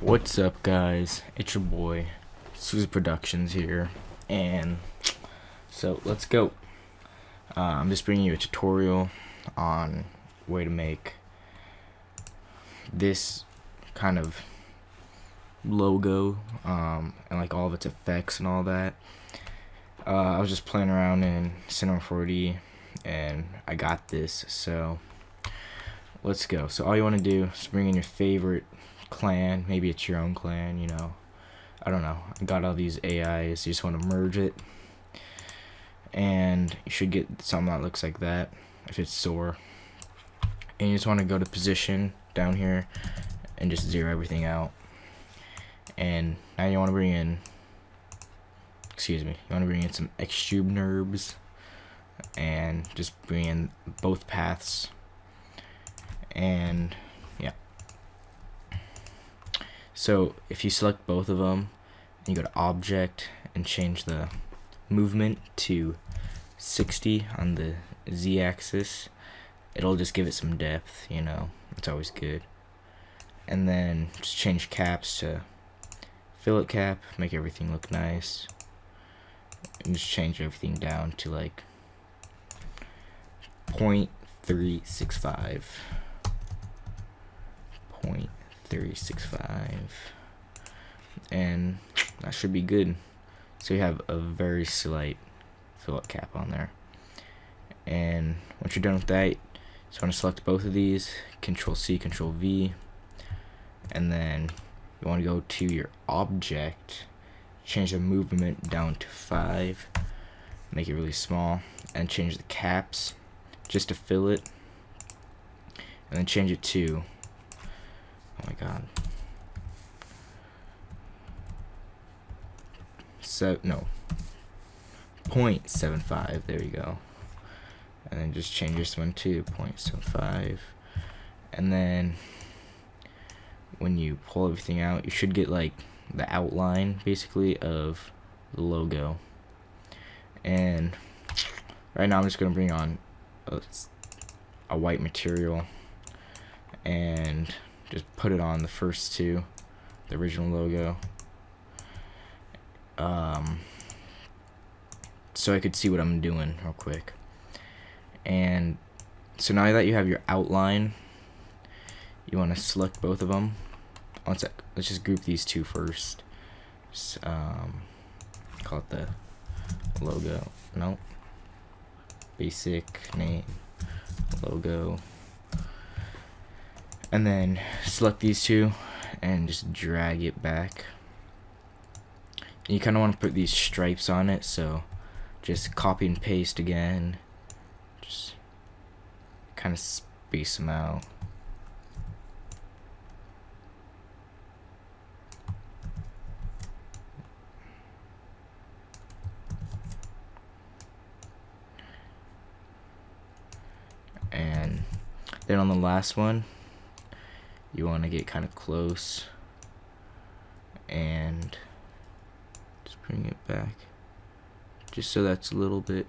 What's up, guys? It's your boy Suezuh Productions here, and so let's go. I'm just bringing you a tutorial on way to make this kind of logo and like all of its effects and all that. I was just playing around in Cinema 4D and I got this, so let's go. So all you want to do is bring in your favorite clan. Maybe it's your own clan, you know, I don't know. I got all these AIs. You just want to merge it, and you should get something that looks like that if it's sore. And you just want to go to position down here and just zero everything out. And now you want to bring in, you want to bring in some extrude NURBs and just bring in both paths. And yeah, so if you select both of them and you go to object and change the movement to 60 on the z-axis, it'll just give it some depth, you know, it's always good. And then just change caps to fillet cap, make everything look nice, and just change everything down to like 0.365. 0.365, and that should be good. So you have a very slight fillet cap on there. And once you're done with that, you just want to select both of these, Control C, Control V, and then you want to go to your object, change the movement down to 5, make it really small, and change the caps just to fill it, and then change it to, oh my god, 0.75, there you go. And then just change this one to 0.75, and then when you pull everything out, you should get like the outline basically of the logo. And right now I'm just gonna bring on a white material and just put it on the first two, the original logo, so I could see what I'm doing real quick. And so now that you have your outline, you want to select both of them. One sec, let's just group these two first. Just, call it the logo. Nope. Basic name logo. And then select these two and just drag it back. And you kind of want to put these stripes on it, so just copy and paste again. Just kind of space them out. And then on the last one, you want to get kind of close and just bring it back, just so that's a little bit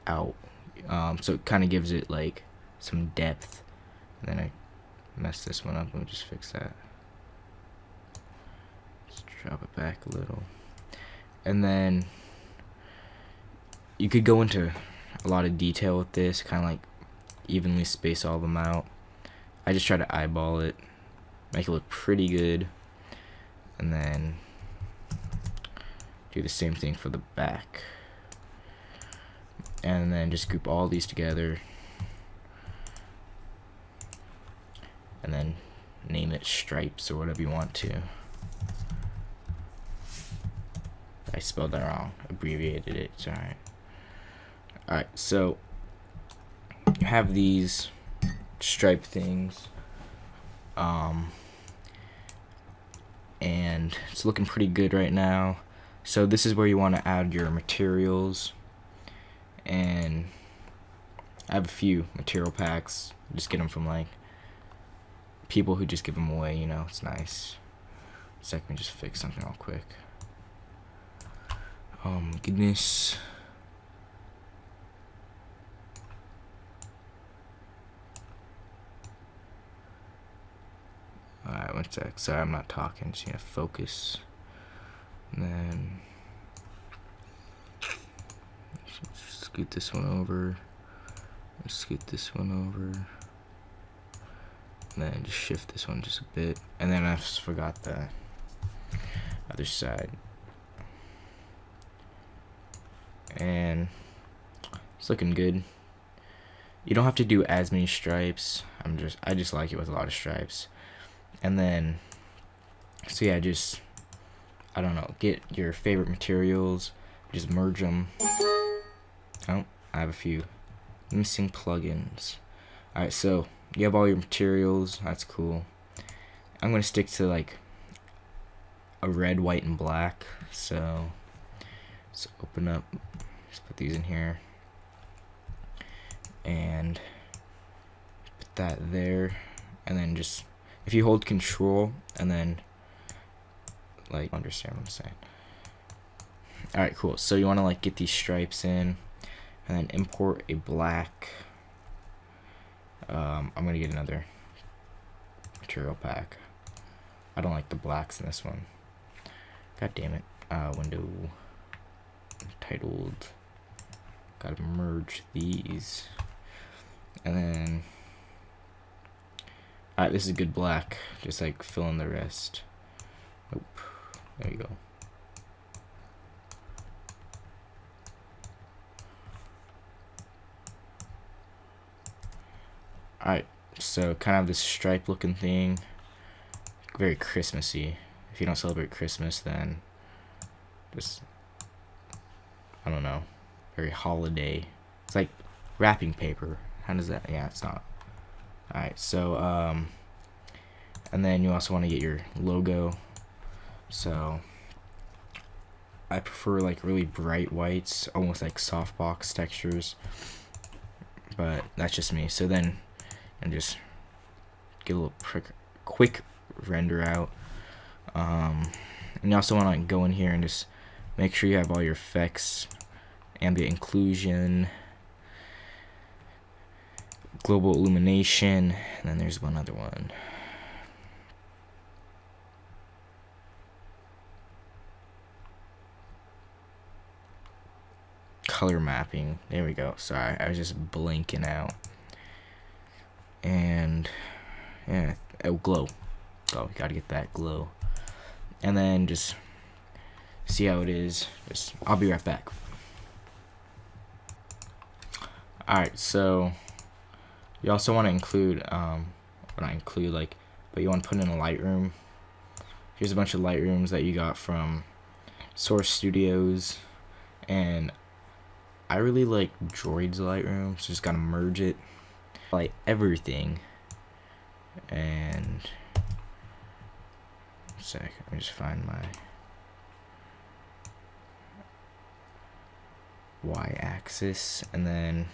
out, so it kind of gives it like some depth. And then I messed this one up, let me just fix that. Just drop it back a little, and then you could go into a lot of detail with this, kind of like evenly space all of them out. I just try to eyeball it, make it look pretty good, and then do the same thing for the back. And then just group all these together, and then name it stripes or whatever you want to. I spelled that wrong, abbreviated it, it's alright. Alright, so you have these stripe things, and it's looking pretty good right now. So this is where you want to add your materials, and I have a few material packs. Just get them from like people who just give them away, you know, it's nice. So I can just fix something real quick. Goodness. one sec. Sorry, I'm not talking. Just gonna focus. And then scoot this one over. Scoot this one over. And then just shift this one just a bit. And then I just forgot the other side. And it's looking good. You don't have to do as many stripes. I just like it with a lot of stripes. And then, so yeah, just, I don't know, get your favorite materials, just merge them. Oh, I have a few missing plugins. Alright, so you have all your materials. That's cool. I'm gonna stick to like a red, white, and black. So let's open up. Just put these in here and put that there. And then just, if you hold control and then like, understand what I'm saying. Alright, cool. So you want to like get these stripes in and then import a black. I'm gonna get another material pack. I don't like the blacks in this one. God damn it. Window titled. Gotta merge these. And then, alright, this is a good black. Just like fill in the rest. Nope. There you go. Alright, so kind of this stripe looking thing. Very Christmassy. If you don't celebrate Christmas, then just, I don't know, very holiday. It's like wrapping paper. How does that? Yeah, it's not. Alright, so and then you also want to get your logo. So I prefer like really bright whites, almost like softbox textures, but that's just me. So then, and just get a little quick render out. And you also want to like go in here and just make sure you have all your effects, ambient inclusion, global illumination, and then there's one other one. Color mapping. There we go. Sorry, I was just blinking out. And yeah, oh, glow. Oh, we gotta get that glow. And then just see how it is. Just, I'll be right back. Alright, so you also want to include, but you want to put in a Lightroom. Here's a bunch of Lightrooms that you got from Source Studios, and I really like Droid's Lightroom, so just gotta merge it, like everything. And a sec, let me just find my y-axis, and then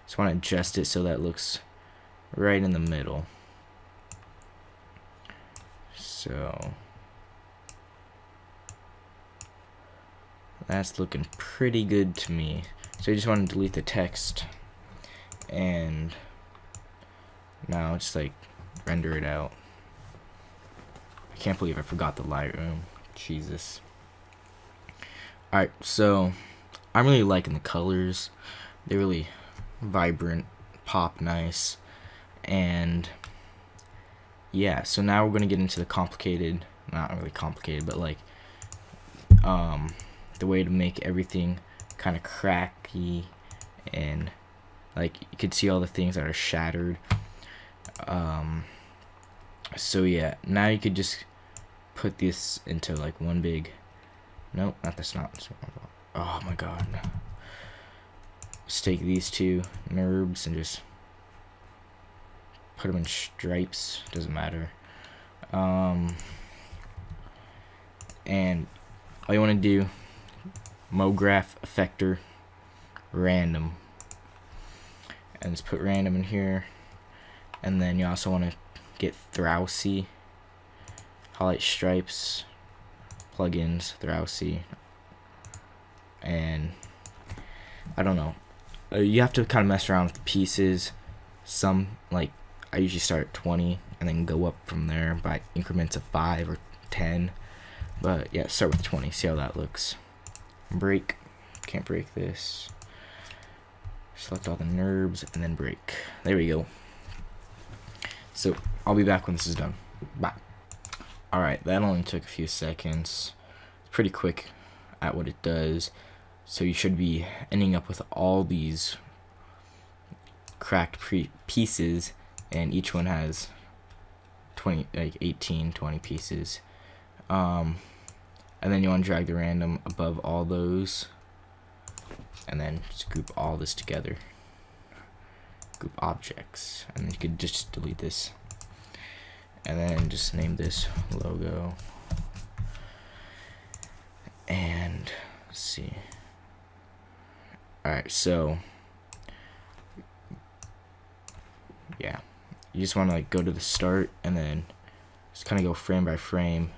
just want to adjust it so that it looks right in the middle. So that's looking pretty good to me. So you just want to delete the text, and now just like render it out. I can't believe I forgot the Lightroom. Jesus. Alright, so I'm really liking the colors. They're really vibrant, pop nice, and yeah, so now we're gonna get into the complicated, not really complicated, but like the way to make everything kind of cracky, and like you could see all the things that are shattered. So yeah, now you could just put this into like one big, nope, not this, not, oh my god. Just take these two NURBs and just put them in stripes, doesn't matter. And all you want to do, MoGraph effector random, and just put random in here. And then you also want to get Throwsy, highlight stripes, plugins, Throwsy, and I don't know. You have to kind of mess around with the pieces. Some, like, I usually start at 20 and then go up from there by increments of 5 or 10. But yeah, start with 20, see how that looks. Break, can't break this. Select all the NURBs and then break. There we go. So I'll be back when this is done. Bye. Alright, that only took a few seconds. It's pretty quick at what it does. So you should be ending up with all these cracked pieces, and each one has 18, 20 pieces. And then you want to drag the random above all those, and then just group all this together. Group objects, and then you could just delete this, and then just name this logo. And let's see. Alright, so yeah, you just want to like go to the start and then just kind of go frame by frame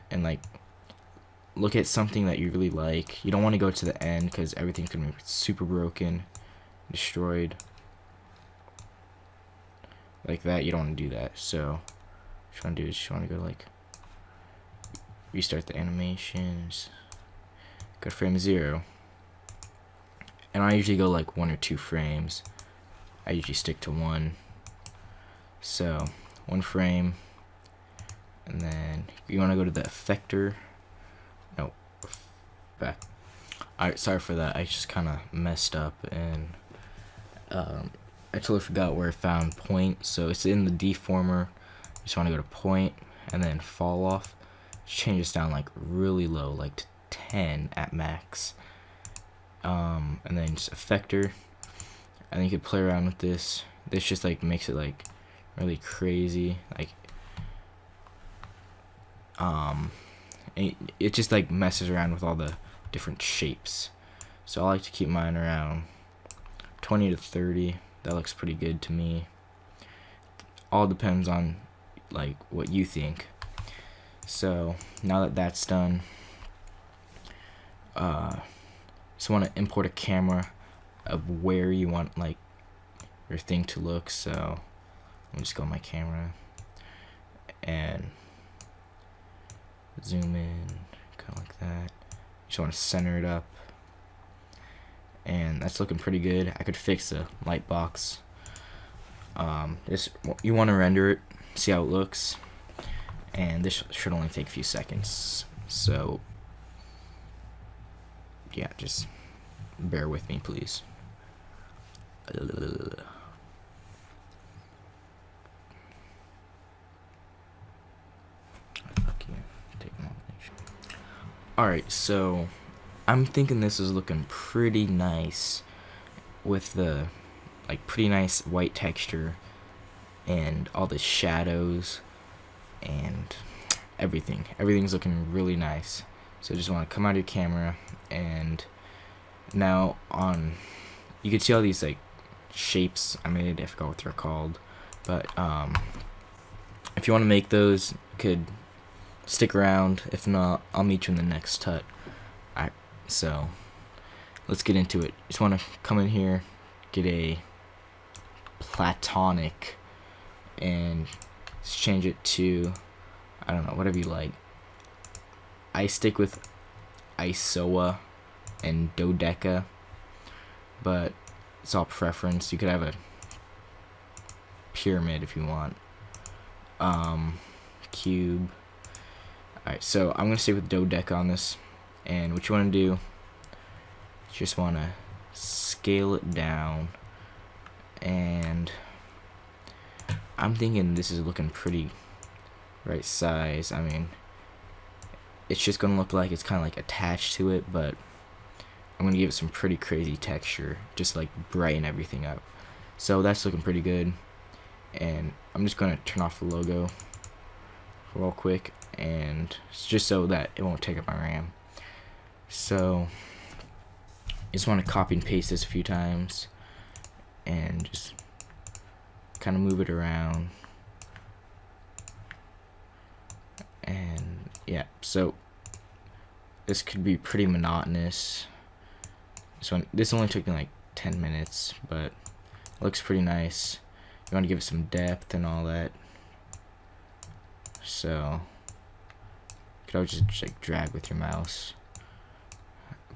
and like look at something that you really like. You don't want to go to the end because everything's gonna be super broken, destroyed like that. You don't want to do that. So what you want to do is you want to go like restart the animation, go to frame 0, and I usually go like 1 or 2 frames. I usually stick to 1. So 1 frame, and then you want to go to the effector. No, back. Alright, sorry for that. I just kind of messed up, and I totally forgot where I found point. So it's in the deformer. You just want to go to point and then fall off. Change this down like really low, like to 10 at max. And then just effector, and then you could play around with this. This just like makes it like really crazy, like it just like messes around with all the different shapes. So I like to keep mine around 20 to 30. That looks pretty good to me. All depends on like what you think. So now that that's done, just want to import a camera of where you want like your thing to look. So let me just go on my camera and zoom in, kind of like that. Just want to center it up, and that's looking pretty good. I could fix the light box. You want to render it, see how it looks, and this should only take a few seconds. So yeah, just bear with me, please. Alright, so I'm thinking this is looking pretty nice with the like pretty nice white texture and all the shadows and everything. Everything's looking really nice. So just want to come out of your camera, and now you can see all these like shapes I made. I forgot what they're called, but if you want to make those, you could stick around. If not, I'll meet you in the next tut. Alright, so let's get into it. Just want to come in here, get a platonic, and let's change it to, I don't know, whatever you like. I stick with isoa and dodeca, but it's all preference. You could have a pyramid if you want. Cube. Alright, so I'm gonna stick with dodeca on this, and what you want to do is just want to scale it down, and I'm thinking this is looking pretty right size. I mean, it's just gonna look like it's kind of like attached to it, but I'm gonna give it some pretty crazy texture, just like brighten everything up. So that's looking pretty good, and I'm just gonna turn off the logo real quick, and it's just so that it won't take up my RAM. So you just want to copy and paste this a few times and just kind of move it around. And yeah, so this could be pretty monotonous. This only took me like 10 minutes, but it looks pretty nice. you want to give it some depth and all that. So you could always just like drag with your mouse,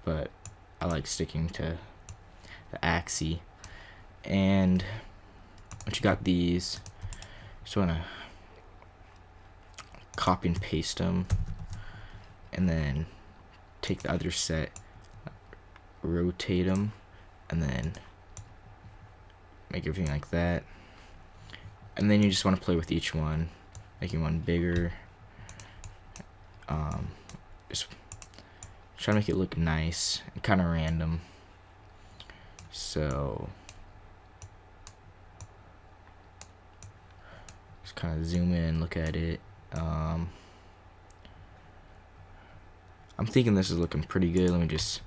but I like sticking to the axis. And once you got these, just want to copy and paste them, and then take the other set, rotate them, and then make everything like that. And then you just want to play with each one, making one bigger. Just try to make it look nice and kind of random. So just kind of zoom in, look at it. I'm thinking this is looking pretty good. Let me just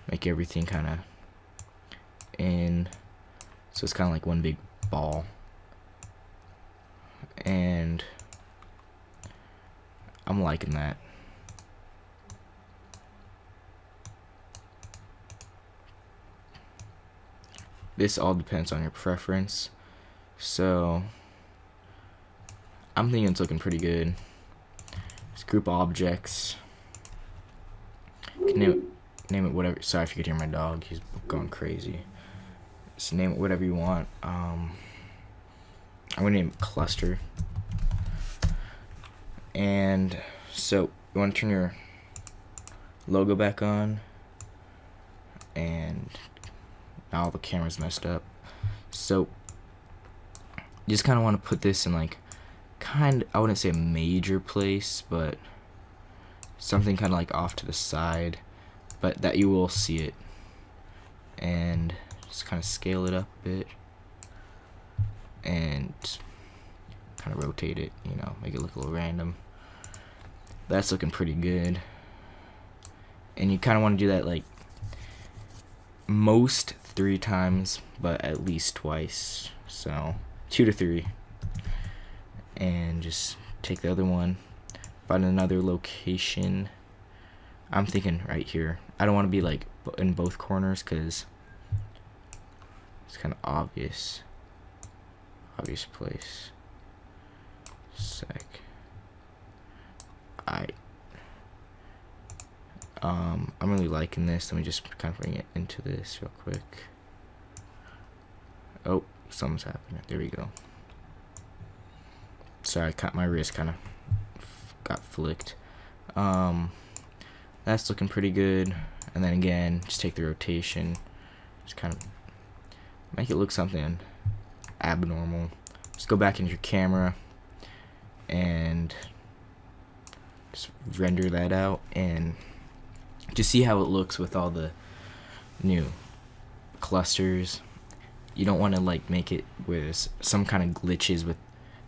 make everything kind of in, so it's kind of like one big ball. And I'm liking that. This all depends on your preference, so I'm thinking it's looking pretty good. Just group objects. You can name it whatever. Sorry if you could hear my dog, he's going crazy. Just name it whatever you want. I'm gonna name it cluster. And so you want to turn your logo back on, and now the camera's messed up. So you just kind of want to put this in like I wouldn't say a major place, but something kind of like off to the side, but that you will see it. And just kind of scale it up a bit and kind of rotate it, you know, make it look a little random. That's looking pretty good. And you kind of want to do that like most 3 times, but at least twice. So 2 to 3. And just take the other one, find another location. I'm thinking right here. I don't want to be like in both corners because it's kind of obvious place. Sec. I'm really liking this. Let me just kind of bring it into this real quick. Oh, something's happening. There we go. Sorry, my wrist kind of got flicked. That's looking pretty good. And then again, just take the rotation, just kind of make it look something abnormal. Just go back into your camera and just render that out and just see how it looks with all the new clusters. You don't want to like make it with some kind of glitches with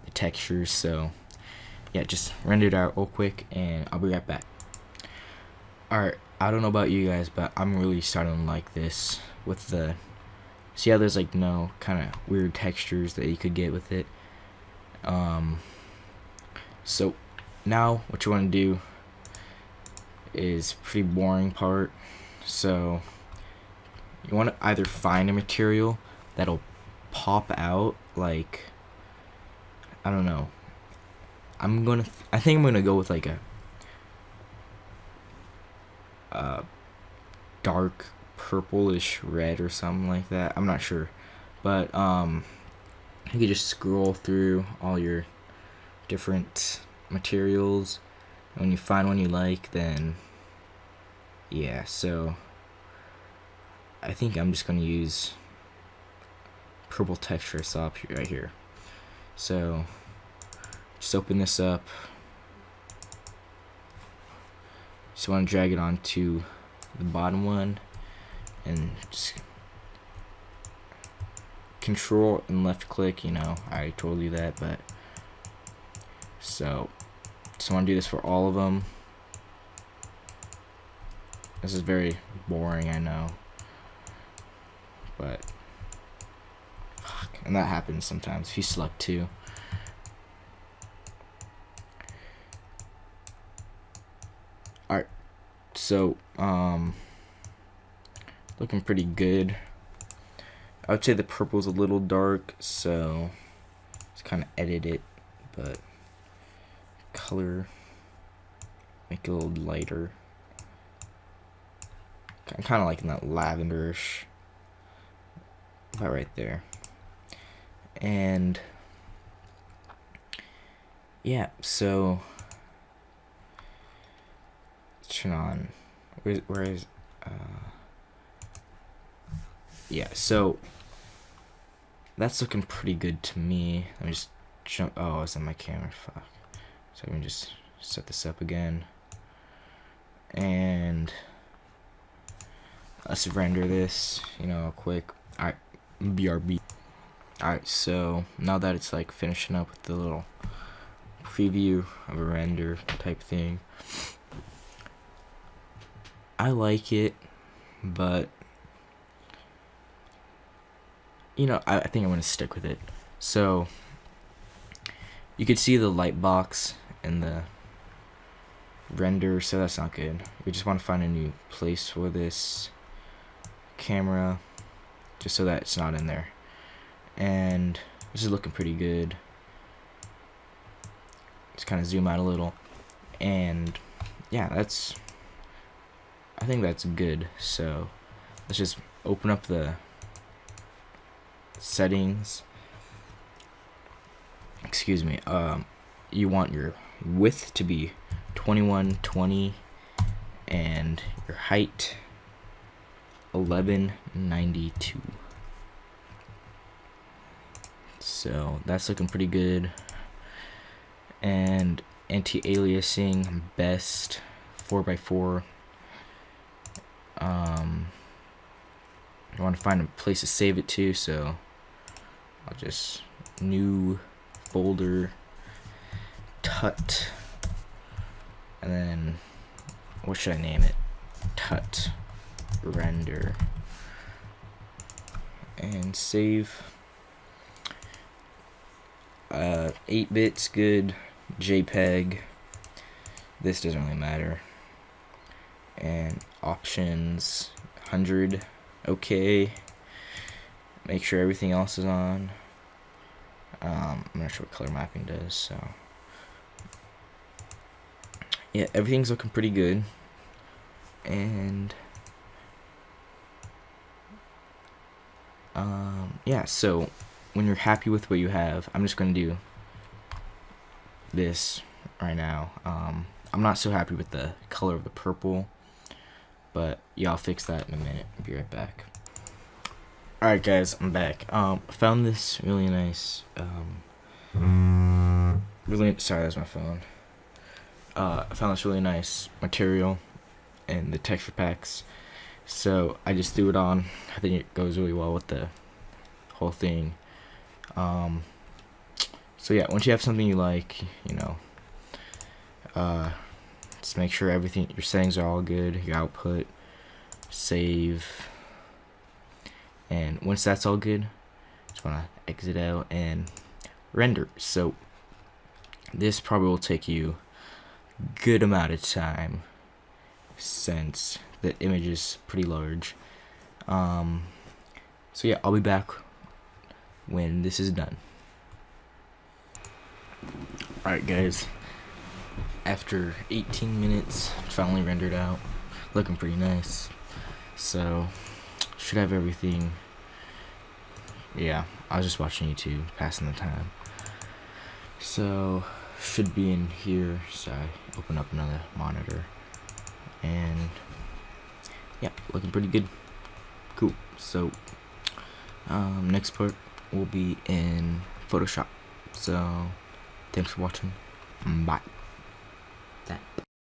the textures, so yeah, just render it out real quick and I'll be right back. Alright, I don't know about you guys, but I'm really starting to like this with the, see how there's like no kind of weird textures that you could get with it. So now what you want to do is pretty boring part. So you want to either find a material that'll pop out, like, I don't know, I think I'm gonna go with like a dark purplish red or something like that. I'm not sure, but you can just scroll through all your different materials, and when you find one you like, then yeah, so I think I'm just gonna use purple texture I saw up here, right here. So just open this up. Just want to drag it onto the bottom one and just control and left click, you know, I already told you that, but so just want to do this for all of them. This is very boring, I know, but and that happens sometimes if you select two. Alright, so looking pretty good. I would say the purple's a little dark, so kind of edit it, but color, make it a little lighter. I'm kind of liking that lavenderish, about right there. And yeah, so turn on. Where is? Yeah, so that's looking pretty good to me. Let me just jump. Oh, it's on my camera. Fuck. So let me just set this up again, and let's render this. Quick. Alright, BRB. Alright, so now that it's like finishing up with the little preview of a render type thing, I like it, but I think I'm gonna stick with it. So you could see the light box in the render, so that's not good. We just want to find a new place for this camera, just so that it's not in there. And this is looking pretty good. Just kind of zoom out a little, and yeah, I think that's good. So let's just open up the settings. Excuse me. You want your width to be 2120 and your height 1192. So that's looking pretty good. And anti-aliasing best 4x4. I want to find a place to save it to, so I'll just new folder Tut, and then what should I name it? Tut render, and save. 8-bit's good, JPEG, this doesn't really matter, and options 100, okay. Make sure everything else is on. I'm not sure what color mapping does, so yeah, everything's looking pretty good. And yeah, so when you're happy with what you have, I'm just gonna do this right now. I'm not so happy with the color of the purple, but yeah, I'll fix that in a minute. I'll be right back. Alright guys, I'm back. Found this really nice, sorry, that's my phone. I found this really nice material in the texture packs, so I just threw it on. I think it goes really well with the whole thing. So yeah, once you have something you like, just make sure everything, your settings are all good, your output, save, and once that's all good, just want to exit out and render. So this probably will take you a good amount of time since the image is pretty large. So yeah, I'll be back when this is done. Alright guys, after 18 minutes, finally rendered out, looking pretty nice. So should have everything. Yeah, I was just watching YouTube, passing the time. So should be in here. So I open up another monitor, and yeah, looking pretty good. Cool. So next part will be in Photoshop. So thanks for watching. Bye. That.